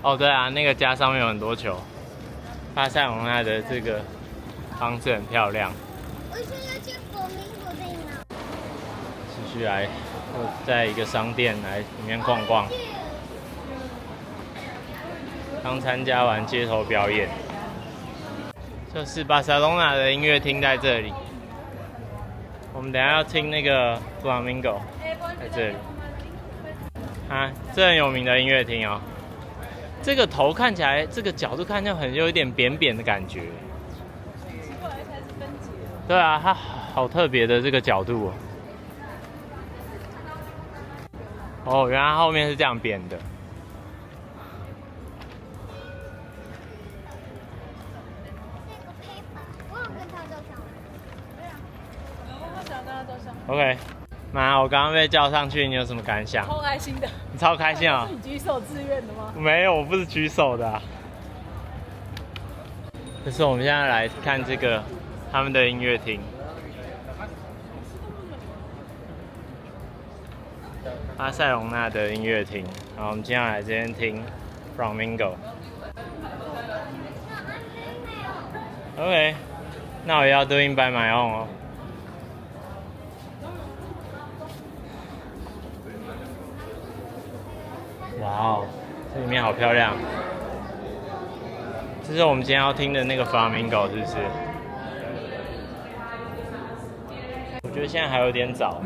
哦，对啊，那个家上面有很多球。巴塞隆纳的这个房子很漂亮。我想要去佛明谷在哪？继续来，在一个商店来里面逛逛。刚参加完街头表演，这是巴塞隆纳的音乐厅在这里。我们等一下要听那个 Flamingo 在这里。啊，这很有名的音乐厅哦。这个头看起来，这个角度看起来很有一点扁扁的感觉。对啊，它好特别的这个角度哦。哦，原来它后面是这样扁的。我有跟他照相。我想跟他照相。 OK， 妈，我刚刚被叫上去，你有什么感想？超开心的。你超开心啊！是你举手自愿的吗？没有，我不是举手的、啊。就是我们现在来看这个他们的音乐厅，巴塞隆纳的音乐厅。然后我们接下来这边听 Flamingo。OK， 那我要 doing by my own 哦。哇哦，这里面好漂亮！这是我们今天要听的那个 Flamingo， 是不是？我觉得现在还有点早。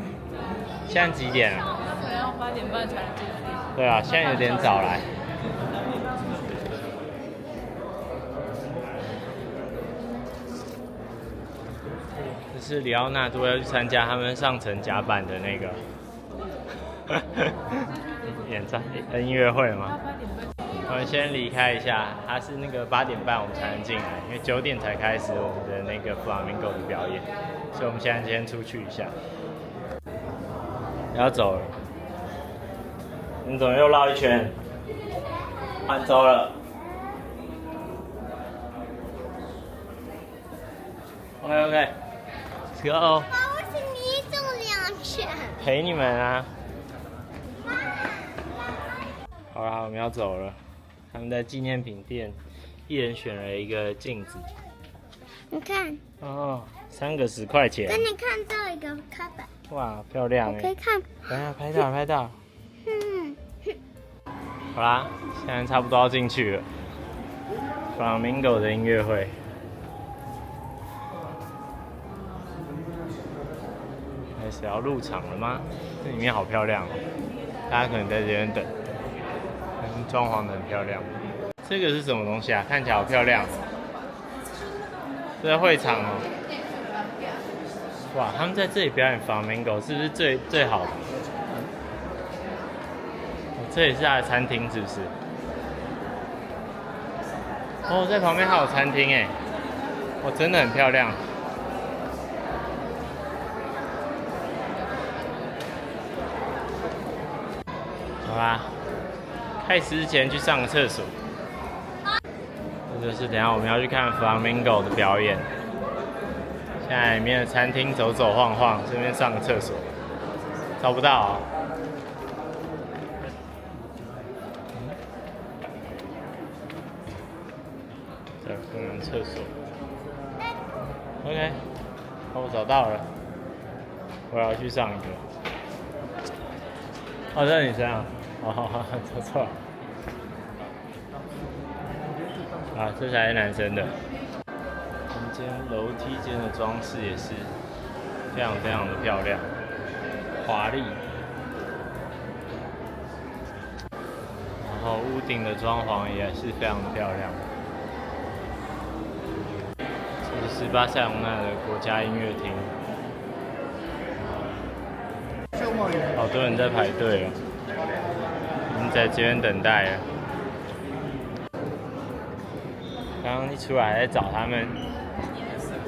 现在几点啊？可能要8点半才能进去。对啊，现在有点早来。这是里奥纳多要去参加他们上层甲板的那个音乐会吗？我们先离开一下，它是那个8点半我们才能进来，因为9点才开始我们的那个 Flamingo 的表演，所以我们现在先出去一下。要走了，你怎么又绕一圈？换走了。OK，Let's go。爸，为什么你走2圈？陪你们啊。好啦，我们要走了。他们在纪念品店，一人选了一个镜子。你看。哦，3个10块钱。跟你看这一个开板。哇，漂亮哎！可以看。等一下，拍到，拍到。嗯。好啦，现在差不多要进去了。Flamingo 的音乐会。开始要入场了吗？这里面好漂亮哦，大家可能在这边等。装潢的很漂亮。这个是什么东西啊？看起来好漂亮。这是会场哦。哇，他们在这里表演 Flamingo 是不是最好的？哦，这也是他的餐厅是不是？哦，在旁边还有餐厅哎，哦，真的很漂亮。好吧。开始之前去上个厕所，这就是等一下我们要去看 Flamingo 的表演。现在里面的餐厅走走晃晃，顺便上个厕所，找不到啊。这可能厕所。OK， 我找到了，我要去上一个。哦，这是女生啊。哦，走错了。啊，这才是男生的。中间楼梯间的装饰也是非常非常的漂亮，华丽。然后屋顶的装潢也是非常的漂亮。这是巴塞隆纳的国家音乐厅。好多人在排队哦。我们在这边等待了。刚刚一出来在找他们，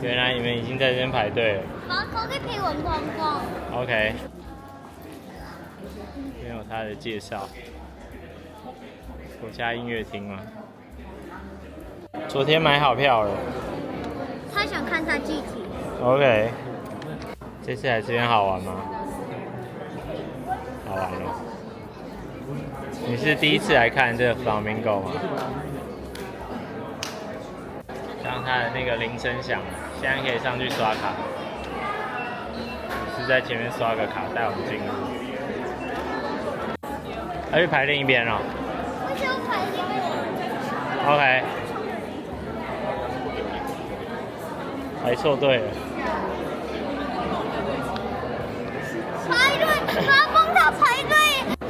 原来你们已经在这边排队了。爸，可以陪我们逛逛。OK。这边有他的介绍。国家音乐厅吗？昨天买好票了。他想看他具体。OK。这次来这边好玩吗？好玩哦。你是第一次来看这个 Flamingo 吗？刚刚它的那个铃声响，现在可以上去刷卡。是在前面刷个卡带我们进入。要去排另一边哦。我想排另一边。 OK。排错队了。排队，抓风塔排队。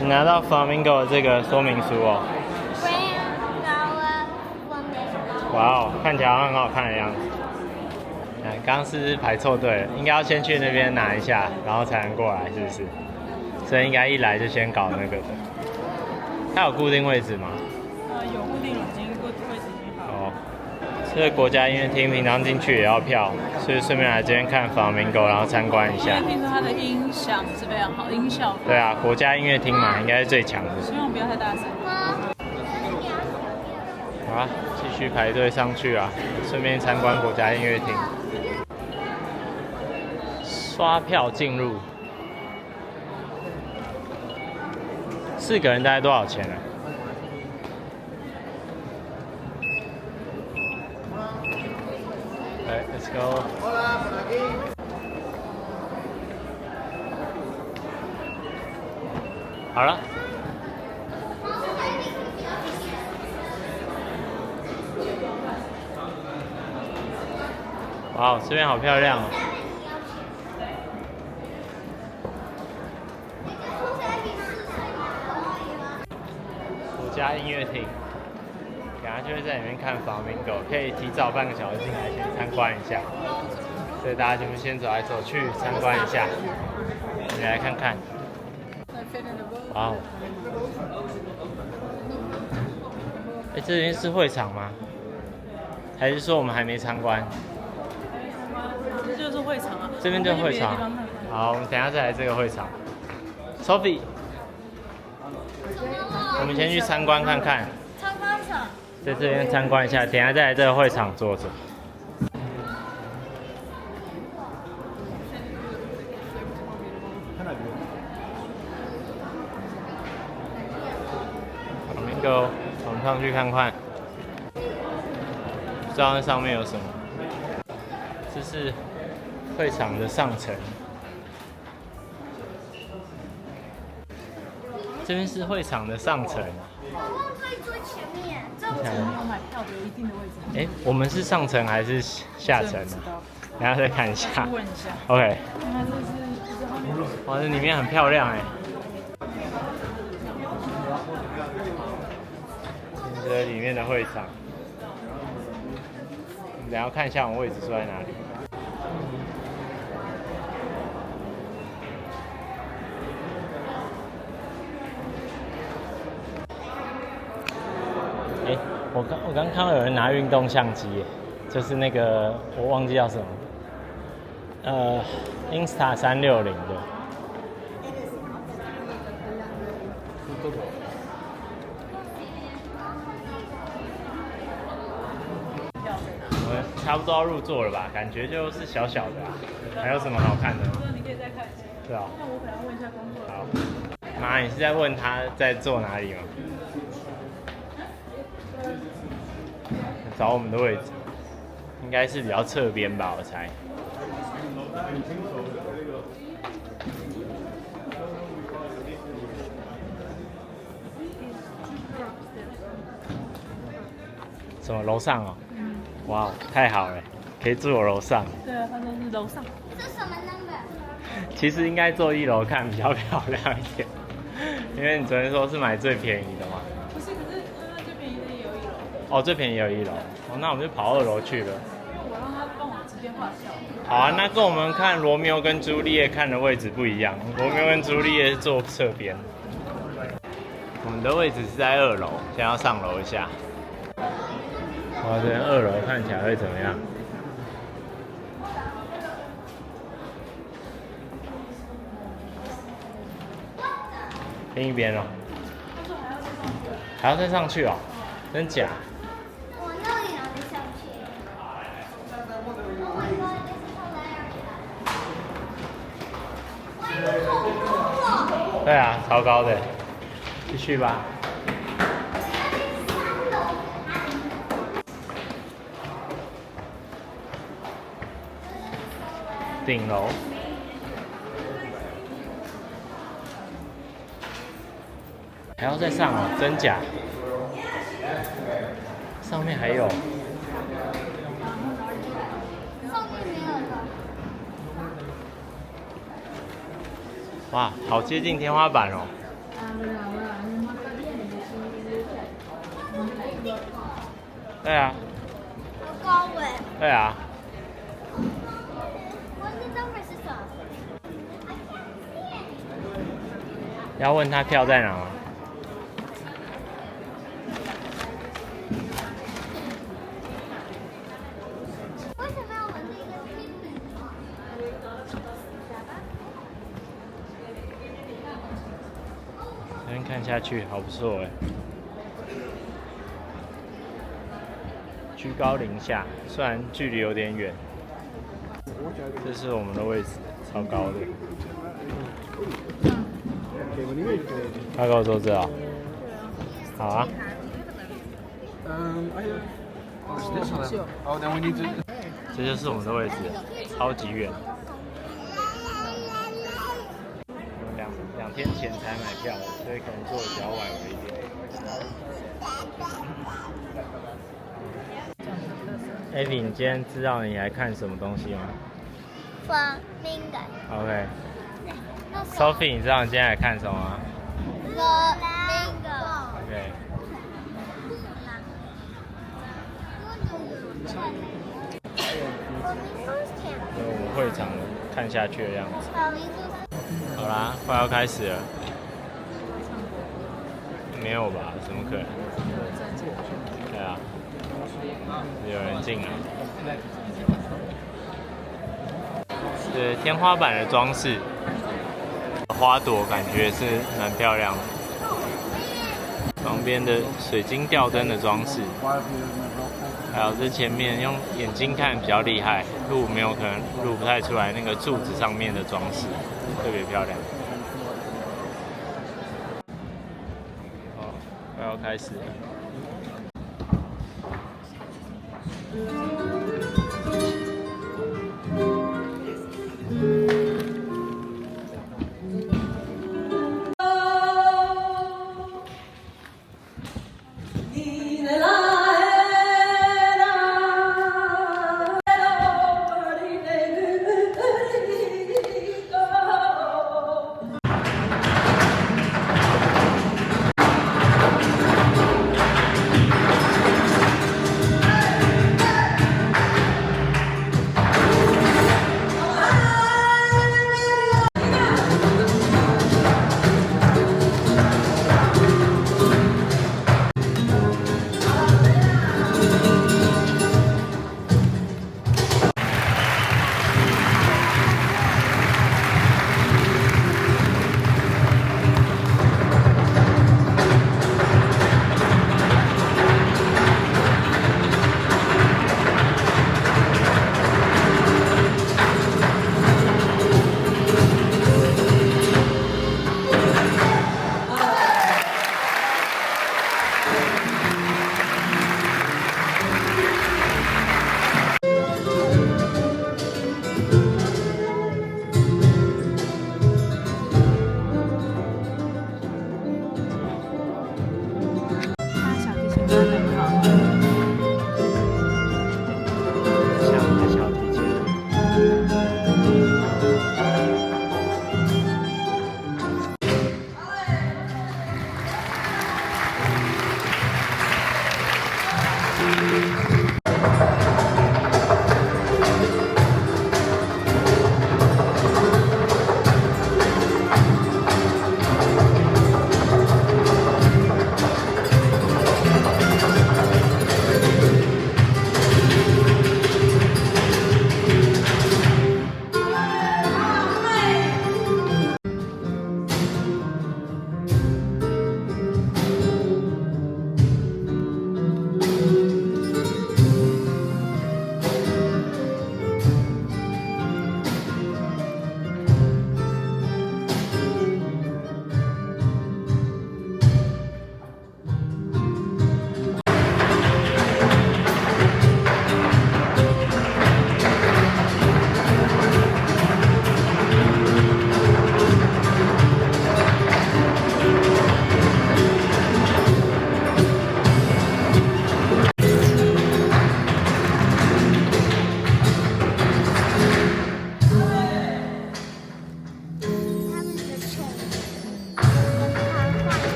你拿到 Flamingo 的这个说明书哦。哇哦，看起来很好看的样子。刚刚是排错队了，应该要先去那边拿一下，然后才能过来，是不是？所以应该一来就先搞那个的。它有固定位置吗？有固定，已经位置已经好。哦。这个国家音乐厅平常进去也要票，所以顺便来这边看 Flamingo， 然后参观一下。听说它的音响是非常好，音效。对啊，国家音乐厅嘛，应该是最强的。希望不要太大声。好啊，继续排队上去啊，顺便参观国家音乐厅。刷票进入，4个人大概多少钱啊？来 ，Let's go。好了。哇，这边好漂亮哦！国家音乐厅，等下就会在里面看 Flamingo， 可以提早半个小时进来先参观一下。所以大家就先走来走去参观一下，你来看看。哇哦！哎，这边是会场吗？还是说我们还没参观？这就是会场啊。这边就是会场。好，我们等一下再来这个会场。Sophie， 我们先去参观看看。参观场。在这边参观一下，等一下再来这个会场坐着。Flamingo， 我们上去看看。不知道那上面有什么。这是会场的上层。这边是会场的上层。我忘记坐前面，这没有买票的有一定的位置。哎，我们是上层还是下层呢？等下再看一下。问一下。OK。那这是后面。哇，这里面很漂亮哎。这里面的会场。等下看一下我位置坐在哪里。哎，我刚看到有人拿运动相机，就是那个我忘记叫什么，Insta 360的。我们差不多要入座了吧？感觉就是小小的啊，还有什么好看的？你可以再看一下。对啊。那我可能要问一下工作。好。妈，你是在问他在坐哪里吗？找我们的位置，应该是比较侧边吧，我猜。什么楼上哦？哇，太好了，可以住我楼上。对啊，他说是楼上。这什么 number？ 其实应该坐1楼看比较漂亮一点，因为你昨天说是买最便宜的嘛。不是，可是最便宜的也有1楼。哦，最便宜有1楼。哦，那我们就跑2楼去了。我让他帮我直接画像。好啊，那跟我们看罗密欧跟朱丽叶看的位置不一样，罗密欧跟朱丽叶是坐侧边。我们的位置是在2楼，先要上楼一下。哇，这边2楼看起来会怎么样？另一边哦。还要再上去哦？真假？我那里拿得上去。对啊，超高的。继续吧。顶楼。还要再上哦，真假？上面还有。上面没有的。哇，好接近天花板哦。对啊。好高哎。对啊。我知道会是什么。要问他票在哪吗？为什么要闻这个冰冰？这边看下去好不错哎，居高临下，虽然距离有点远，这是我们的位置，超高的。他跟我说这啊，好啊。这就是我们的位置，超级远。两天前才买票，所以可能坐的比较晚了一点。艾莉，你今天知道你来看什么东西吗 Flamingo。 ？OK。Sophie， 你知道你今天来看什么吗 Flamingo。 ？OK。我们会场看下去的样子。好啦，快要开始了。没有吧？怎么可能？对啊，有人进来。是天花板的装饰，花朵感觉是蛮漂亮的。旁边的水晶吊灯的装饰，还有这前面用眼睛看比较厉害，录没有可能录不太出来那个柱子上面的装饰，特别漂亮。哦，快要开始了。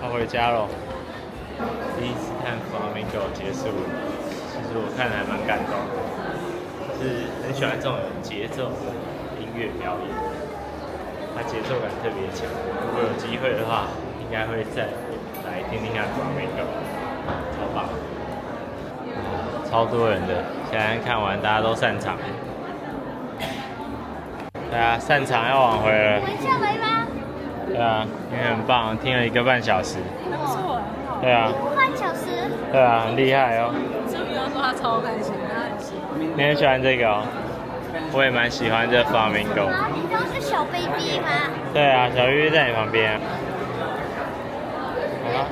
要回家喽。第一次看 Flamingo 结束了，其实我看得还蛮感动的，就是很喜欢这种有节奏的音乐表演，它节奏感特别强。如果有机会的话，应该会再来听听看 Flamingo， 超棒，超多人的。现在看完大家都散场，对啊，散场要往回了。回下来吧。对啊，因为很棒，听了1个半小时。还不错对啊， 1个半小时。对啊，很厉害哦。周宇要说他超开心，他很喜欢。你很喜欢这个哦？我也蛮喜欢这 Flamingo。啊，你刚是小 baby 吗？对啊，小玉在你旁边啊。好了，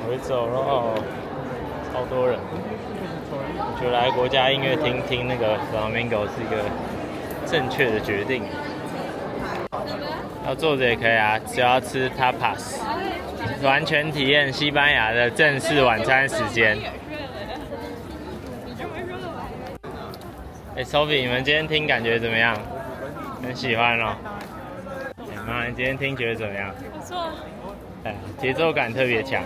回走喽，超多人。我觉得来国家音乐厅听那个 Flamingo 是一个正确的决定。要坐着也可以啊，只要吃 tapas， 完全体验西班牙的正式晚餐时间。Sophie， 你们今天听感觉怎么样？很喜欢哦。妈，你今天听觉得怎么样？不错。节奏感特别强。